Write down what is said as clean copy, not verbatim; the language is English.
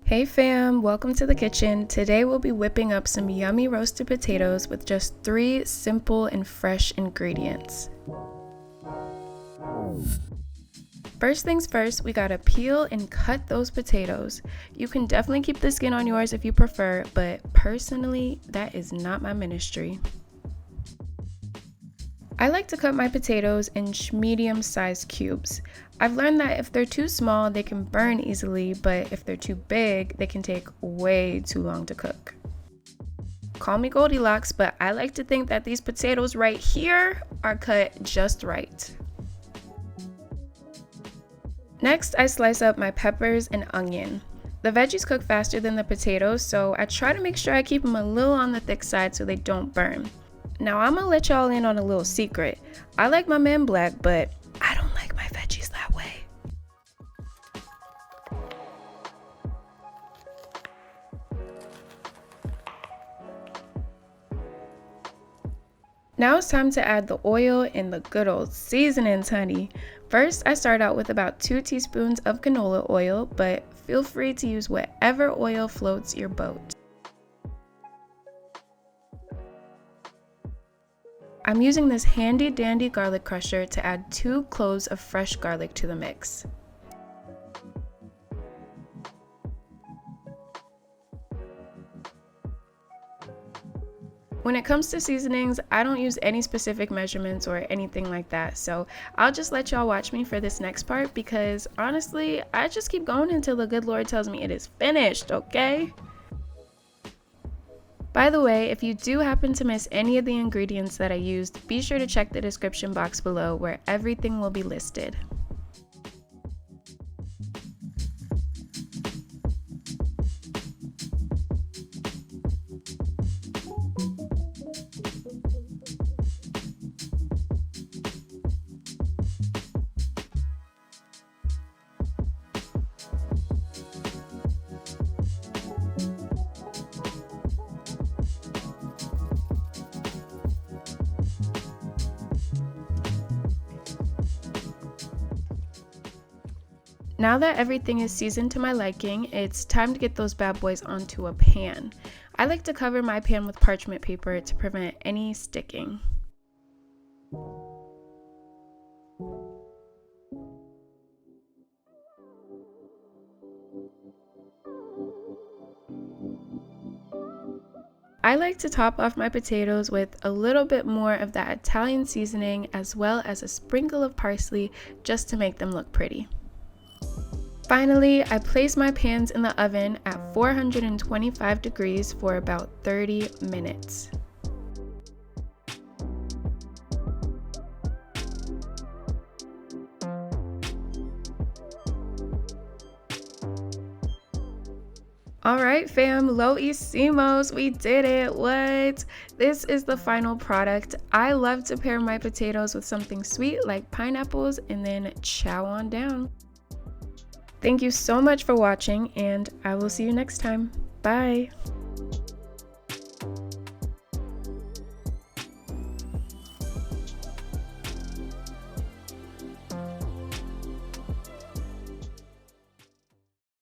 Hey fam, welcome to the kitchen. Today we'll be whipping up some yummy roasted potatoes with just 3 simple and fresh ingredients. First things first, we gotta peel and cut those potatoes. You can definitely keep the skin on yours if you prefer, but personally, that is not my ministry. I like to cut my potatoes in medium-sized cubes. I've learned that if they're too small, they can burn easily, but if they're too big, they can take way too long to cook. Call me Goldilocks, but I like to think that these potatoes right here are cut just right. Next, I slice up my peppers and onion. The veggies cook faster than the potatoes, so I try to make sure I keep them a little on the thick side so they don't burn. Now I'm gonna let y'all in on a little secret. I like my men black, but I don't like my veggies that way. Now it's time to add the oil and the good old seasonings, honey. First, I start out with about 2 teaspoons of canola oil, but feel free to use whatever oil floats your boat. I'm using this handy dandy garlic crusher to add 2 cloves of fresh garlic to the mix. When it comes to seasonings, I don't use any specific measurements or anything like that, so I'll just let y'all watch me for this next part because honestly, I just keep going until the good Lord tells me it is finished, okay? By the way, if you do happen to miss any of the ingredients that I used, be sure to check the description box below where everything will be listed. Now that everything is seasoned to my liking, it's time to get those bad boys onto a pan. I like to cover my pan with parchment paper to prevent any sticking. I like to top off my potatoes with a little bit more of that Italian seasoning as well as a sprinkle of parsley just to make them look pretty. Finally, I place my pans in the oven at 425 degrees for about 30 minutes. Alright fam, lo hicimos, we did it, what? This is the final product. I love to pair my potatoes with something sweet like pineapples and then chow on down. Thank you so much for watching, and I will see you next time. Bye!